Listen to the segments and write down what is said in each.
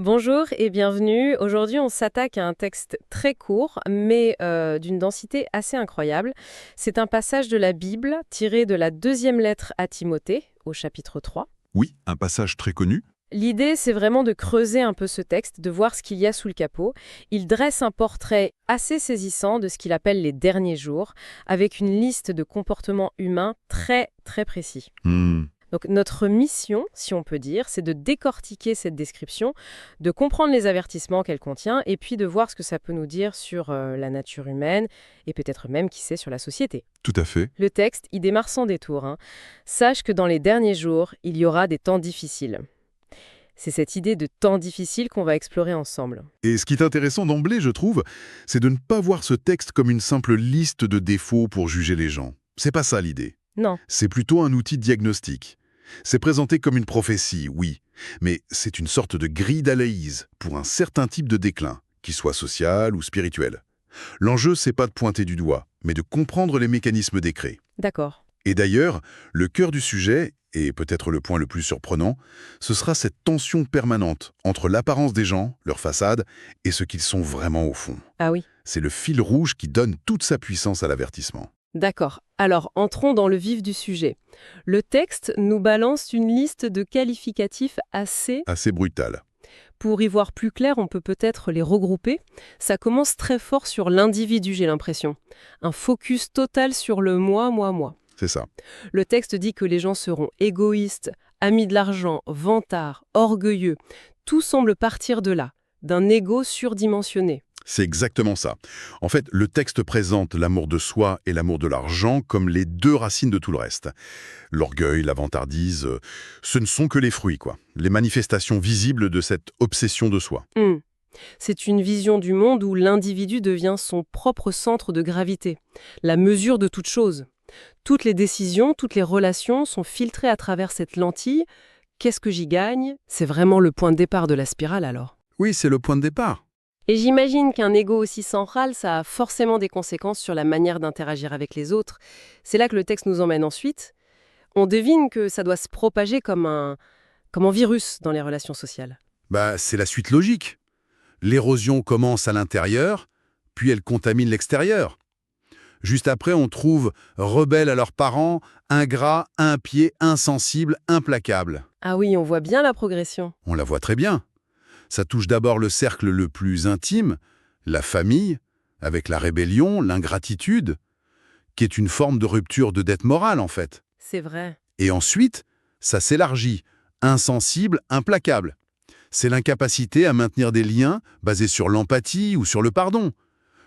Bonjour et bienvenue. Aujourd'hui, on s'attaque à un texte très court, mais d'une densité assez incroyable. C'est un passage de la Bible tiré de la deuxième lettre à Timothée, au chapitre 3. Oui, un passage très connu. L'idée, c'est vraiment de creuser un peu ce texte, de voir ce qu'il y a sous le capot. Il dresse un portrait assez saisissant de ce qu'il appelle les derniers jours, avec une liste de comportements humains très, très précis. Hmm, Donc notre mission, si on peut dire, c'est de décortiquer cette description, de comprendre les avertissements qu'elle contient et puis de voir ce que ça peut nous dire sur la nature humaine et peut-être même, qui sait, sur la société. tout à fait. Le texte, il démarre sans détour, hein. Sache que dans les derniers jours, il y aura des temps difficiles. C'est cette idée de temps difficile qu'on va explorer ensemble. Et ce qui est intéressant d'emblée, je trouve, c'est de ne pas voir ce texte comme une simple liste de défauts pour juger les gens. C'est pas ça l'idée. Non, C'est plutôt un outil diagnostique. C'est présenté comme une prophétie, oui, mais c'est une sorte de grille d'analyse pour un certain type de déclin, qu'il soit social ou spirituel. L'enjeu, c'est pas de pointer du doigt, mais de comprendre les mécanismes décrits. d'accord. Et d'ailleurs, le cœur du sujet, et peut-être le point le plus surprenant, ce sera cette tension permanente entre l'apparence des gens, leur façade, et ce qu'ils sont vraiment au fond. Ah oui, C'est le fil rouge qui donne toute sa puissance à l'avertissement. d'accord. Alors, entrons dans le vif du sujet. Le texte nous balance une liste de qualificatifs assez... Assez brutal, Pour y voir plus clair, on peut peut-être les regrouper. Ça commence très fort sur l'individu, j'ai l'impression. Un focus total sur le moi, moi, moi. c'est ça. Le texte dit que les gens seront égoïstes, amis de l'argent, vantards, orgueilleux. Tout semble partir de là, d'un ego surdimensionné. C'est exactement ça. En fait, le texte présente l'amour de soi et l'amour de l'argent comme les deux racines de tout le reste. L'orgueil, la vantardise, ce ne sont que les fruits, quoi. Les manifestations visibles de cette obsession de soi. Hmm. C'est une vision du monde où l'individu devient son propre centre de gravité, la mesure de toute chose. Toutes les décisions, toutes les relations sont filtrées à travers cette lentille. Qu'est-ce que j'y gagne? C'est vraiment le point de départ de la spirale alors. Oui, c'est le point de départ. Et j'imagine qu'un ego aussi central, ça a forcément des conséquences sur la manière d'interagir avec les autres. C'est là que le texte nous emmène ensuite. On devine que ça doit se propager comme un virus dans les relations sociales. C'est la suite logique. L'érosion commence à l'intérieur, puis elle contamine l'extérieur. Juste après, on trouve rebelles à leurs parents, ingrats, impies, insensibles, implacables. Ah oui, on voit bien la progression. On la voit très bien. Ça touche d'abord le cercle le plus intime, la famille, avec la rébellion, l'ingratitude, qui est une forme de rupture de dette morale en fait. C'est vrai. Et ensuite, ça s'élargit, insensible, implacable. C'est l'incapacité à maintenir des liens basés sur l'empathie ou sur le pardon.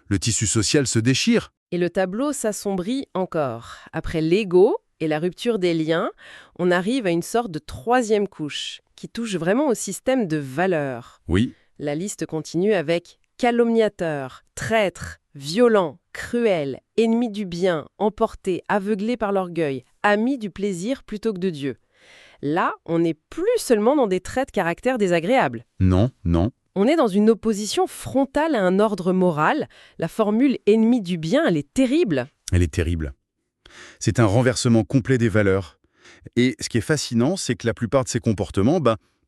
Le tissu social se déchire. Et le tableau s'assombrit encore. Après l'ego et la rupture des liens, on arrive à une sorte de troisième couche qui touche vraiment au système de valeurs. Oui, La liste continue avec calomniateur, traître, violent, cruel, ennemi du bien, emporté, aveuglé par l'orgueil, ami du plaisir plutôt que de Dieu. Là, on n'est plus seulement dans des traits de caractère désagréables. non, non. On est dans une opposition frontale à un ordre moral. La formule ennemi du bien, elle est terrible. Elle est terrible. C'est un renversement complet des valeurs. Et ce qui est fascinant, c'est que la plupart de ces comportements,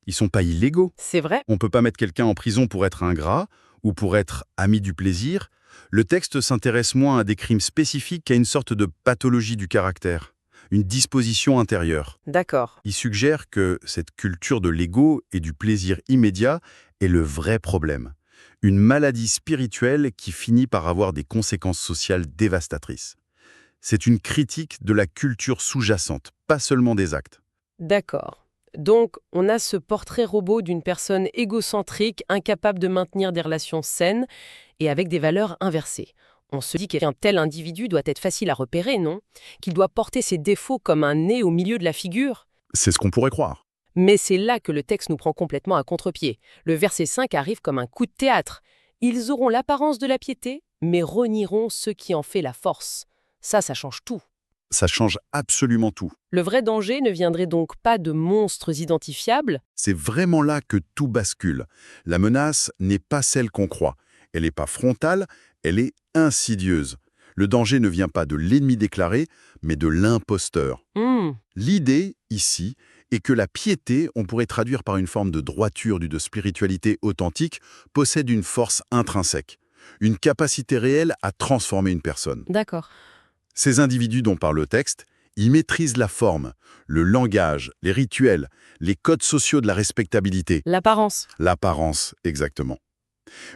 ils sont pas illégaux. C'est vrai. On peut pas mettre quelqu'un en prison pour être ingrat ou pour être ami du plaisir. Le texte s'intéresse moins à des crimes spécifiques qu'à une sorte de pathologie du caractère, une disposition intérieure. D'accord. Il suggère que cette culture de l'ego et du plaisir immédiat est le vrai problème. Une maladie spirituelle qui finit par avoir des conséquences sociales dévastatrices. C'est une critique de la culture sous-jacente, pas seulement des actes. D'accord. Donc, on a ce portrait robot d'une personne égocentrique, incapable de maintenir des relations saines et avec des valeurs inversées. On se dit qu'un tel individu doit être facile à repérer, non? Qu'il doit porter ses défauts comme un nez au milieu de la figure? C'est ce qu'on pourrait croire. Mais c'est là que le texte nous prend complètement à contre-pied. Le verset 5 arrive comme un coup de théâtre. Ils auront l'apparence de la piété, mais renieront ce qui en fait la force. Ça change tout. Ça change absolument tout. Le vrai danger ne viendrait donc pas de monstres identifiables. C'est vraiment là que tout bascule. La menace n'est pas celle qu'on croit. Elle n'est pas frontale, elle est insidieuse. Le danger ne vient pas de l'ennemi déclaré, mais de l'imposteur. L'idée, ici, et que la piété, on pourrait traduire par une forme de droiture ou de spiritualité authentique, possède une force intrinsèque, une capacité réelle à transformer une personne. D'accord. Ces individus dont parle le texte, ils maîtrisent la forme, le langage, les rituels, les codes sociaux de la respectabilité. L'apparence. L'apparence, exactement.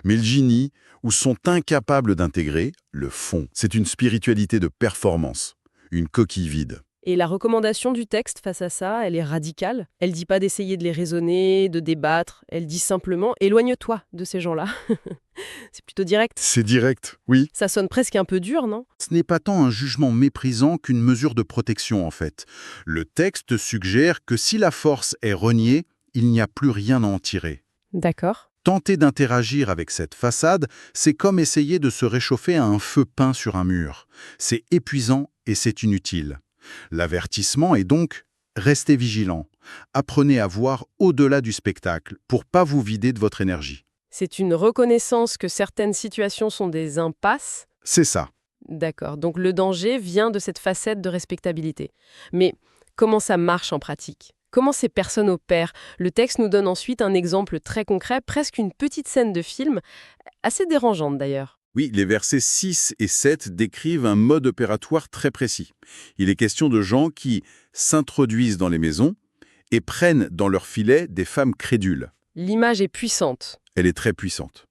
Mais le génie, ou sont incapables d'intégrer, le fond. C'est une spiritualité de performance, une coquille vide. Et la recommandation du texte face à ça, elle est radicale. Elle dit pas d'essayer de les raisonner, de débattre. Elle dit simplement « éloigne-toi de ces gens-là ». C'est plutôt direct. C'est direct, oui. Ça sonne presque un peu dur, non? Ce n'est pas tant un jugement méprisant qu'une mesure de protection, en fait. Le texte suggère que si la force est reniée, il n'y a plus rien à en tirer. D'accord. Tenter d'interagir avec cette façade, c'est comme essayer de se réchauffer à un feu peint sur un mur. C'est épuisant et c'est inutile. L'avertissement est donc « restez vigilant ». Apprenez à voir au-delà du spectacle pour pas vous vider de votre énergie. C'est une reconnaissance que certaines situations sont des impasses. C'est ça. D'accord. Donc le danger vient de cette facette de respectabilité. Mais comment ça marche en pratique? Comment ces personnes opèrent? Le texte nous donne ensuite un exemple très concret, presque une petite scène de film, assez dérangeante d'ailleurs. Oui, les versets 6 et 7 décrivent un mode opératoire très précis. Il est question de gens qui s'introduisent dans les maisons et prennent dans leur filet des femmes crédules. L'image est puissante. Elle est très puissante.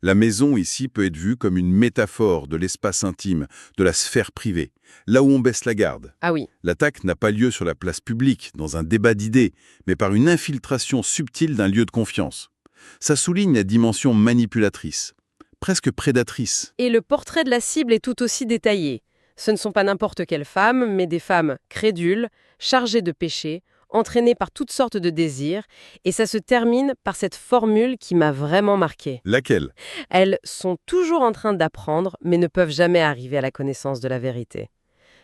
La maison ici peut être vue comme une métaphore de l'espace intime, de la sphère privée, là où on baisse la garde. Ah oui. L'attaque n'a pas lieu sur la place publique, dans un débat d'idées, mais par une infiltration subtile d'un lieu de confiance. Ça souligne la dimension manipulatrice, presque prédatrice. Et le portrait de la cible est tout aussi détaillé. Ce ne sont pas n'importe quelles femmes, mais des femmes crédules, chargées de péché, entraînées par toutes sortes de désirs, et ça se termine par cette formule qui m'a vraiment marquée. Laquelle? Elles sont toujours en train d'apprendre, mais ne peuvent jamais arriver à la connaissance de la vérité.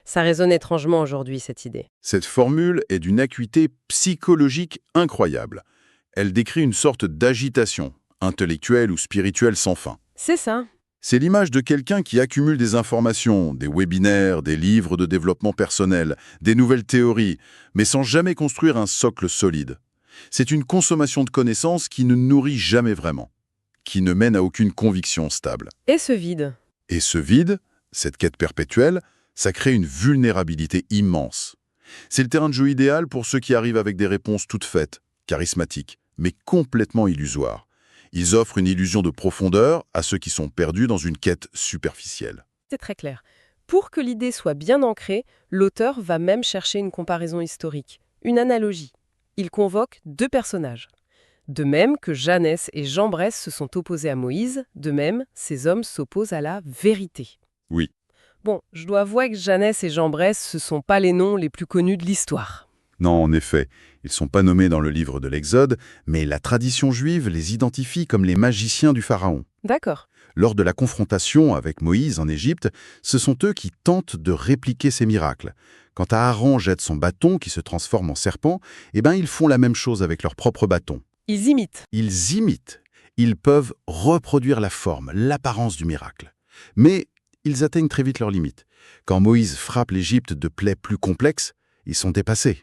Ça résonne étrangement aujourd'hui, cette idée. Cette formule est d'une acuité psychologique incroyable. Elle décrit une sorte d'agitation, intellectuelle ou spirituelle sans fin. C'est ça. C'est l'image de quelqu'un qui accumule des informations, des webinaires, des livres de développement personnel, des nouvelles théories, mais sans jamais construire un socle solide. C'est une consommation de connaissances qui ne nourrit jamais vraiment, qui ne mène à aucune conviction stable. Et ce vide. Et ce vide, cette quête perpétuelle, ça crée une vulnérabilité immense. C'est le terrain de jeu idéal pour ceux qui arrivent avec des réponses toutes faites, charismatiques, mais complètement illusoires. Ils offrent une illusion de profondeur à ceux qui sont perdus dans une quête superficielle. C'est très clair. Pour que l'idée soit bien ancrée, l'auteur va même chercher une comparaison historique, une analogie. Il convoque deux personnages. De même que Janès et Jambres se sont opposés à Moïse, de même, ces hommes s'opposent à la vérité. Oui. Bon, je dois avouer que Janès et Jambres, ce ne sont pas les noms les plus connus de l'histoire. Non, en effet, ils ne sont pas nommés dans le livre de l'Exode, mais la tradition juive les identifie comme les magiciens du Pharaon. D'accord. Lors de la confrontation avec Moïse en Égypte, ce sont eux qui tentent de répliquer ces miracles. Quand Aaron jette son bâton qui se transforme en serpent, ils font la même chose avec leur propre bâton. Ils imitent. Ils imitent. Ils peuvent reproduire la forme, l'apparence du miracle. Mais ils atteignent très vite leurs limites. Quand Moïse frappe l'Égypte de plaies plus complexes, ils sont dépassés.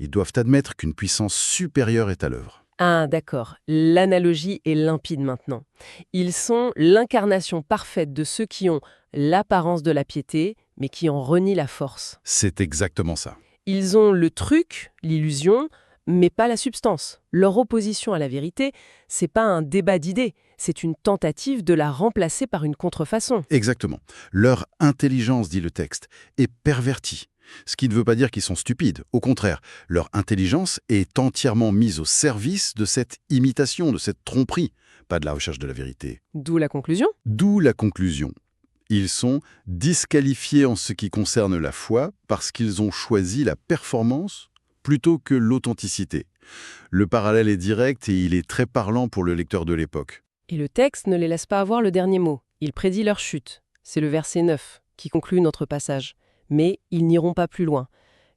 Ils doivent admettre qu'une puissance supérieure est à l'œuvre. Ah, d'accord. L'analogie est limpide maintenant. Ils sont l'incarnation parfaite de ceux qui ont l'apparence de la piété, mais qui en renient la force. C'est exactement ça. Ils ont le truc, l'illusion, mais pas la substance. Leur opposition à la vérité, c'est pas un débat d'idées, c'est une tentative de la remplacer par une contrefaçon. Exactement. Leur intelligence, dit le texte, est pervertie. Ce qui ne veut pas dire qu'ils sont stupides. Au contraire, leur intelligence est entièrement mise au service de cette imitation, de cette tromperie, pas de la recherche de la vérité. D'où la conclusion? D'où la conclusion. Ils sont disqualifiés en ce qui concerne la foi parce qu'ils ont choisi la performance plutôt que l'authenticité. Le parallèle est direct et il est très parlant pour le lecteur de l'époque. Et le texte ne les laisse pas avoir le dernier mot. Il prédit leur chute. C'est le verset 9 qui conclut notre passage. Mais ils n'iront pas plus loin,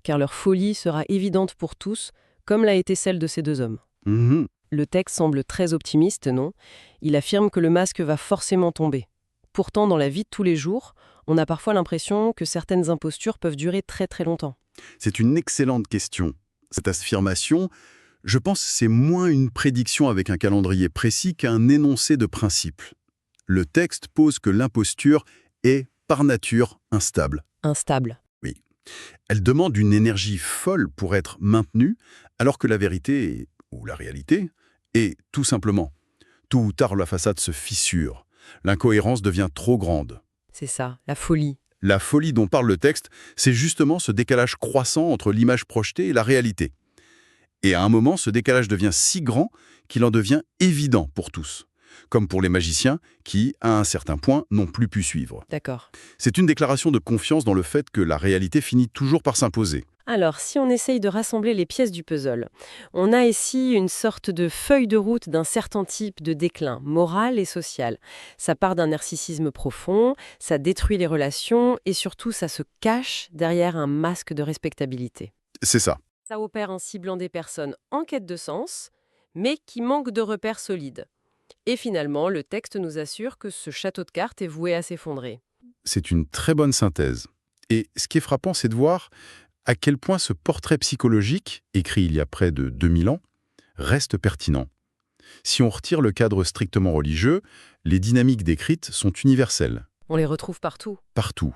car leur folie sera évidente pour tous, comme l'a été celle de ces deux hommes. Le texte semble très optimiste, non? Il affirme que le masque va forcément tomber. Pourtant, dans la vie de tous les jours, on a parfois l'impression que certaines impostures peuvent durer très très longtemps. C'est une excellente question. Cette affirmation, je pense, c'est moins une prédiction avec un calendrier précis qu'un énoncé de principe. Le texte pose que l'imposture est, par nature, instable. Instable. Oui. Elle demande une énergie folle pour être maintenue, alors que la vérité, ou la réalité, est tout simplement. Tôt ou tard, la façade se fissure. L'incohérence devient trop grande. C'est ça, la folie. La folie dont parle le texte, c'est justement ce décalage croissant entre l'image projetée et la réalité. Et à un moment, ce décalage devient si grand qu'il en devient évident pour tous. Comme pour les magiciens qui, à un certain point, n'ont plus pu suivre. D'accord. C'est une déclaration de confiance dans le fait que la réalité finit toujours par s'imposer. Alors, si on essaye de rassembler les pièces du puzzle, on a ici une sorte de feuille de route d'un certain type de déclin, moral et social. Ça part d'un narcissisme profond, ça détruit les relations et surtout ça se cache derrière un masque de respectabilité. C'est ça. Ça opère en ciblant des personnes en quête de sens, mais qui manquent de repères solides. Et finalement, le texte nous assure que ce château de cartes est voué à s'effondrer. C'est une très bonne synthèse. Et ce qui est frappant, c'est de voir à quel point ce portrait psychologique, écrit il y a près de 2000 ans, reste pertinent. Si on retire le cadre strictement religieux, les dynamiques décrites sont universelles. On les retrouve partout. Partout.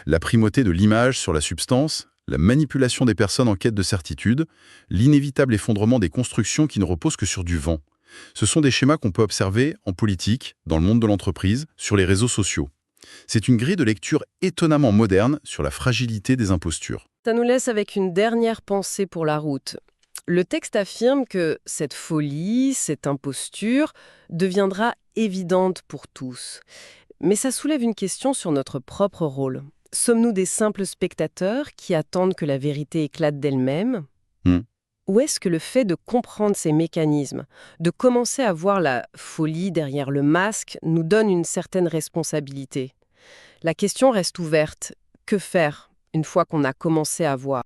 La primauté de l'image sur la substance, la manipulation des personnes en quête de certitude, l'inévitable effondrement des constructions qui ne reposent que sur du vent. Ce sont des schémas qu'on peut observer en politique, dans le monde de l'entreprise, sur les réseaux sociaux. C'est une grille de lecture étonnamment moderne sur la fragilité des impostures. Ça nous laisse avec une dernière pensée pour la route. Le texte affirme que cette folie, cette imposture, deviendra évidente pour tous. Mais ça soulève une question sur notre propre rôle. Sommes-nous des simples spectateurs qui attendent que la vérité éclate d'elle-même ? Ou est-ce que le fait de comprendre ces mécanismes, de commencer à voir la folie derrière le masque, nous donne une certaine responsabilité ? La question reste ouverte. Que faire une fois qu'on a commencé à voir ?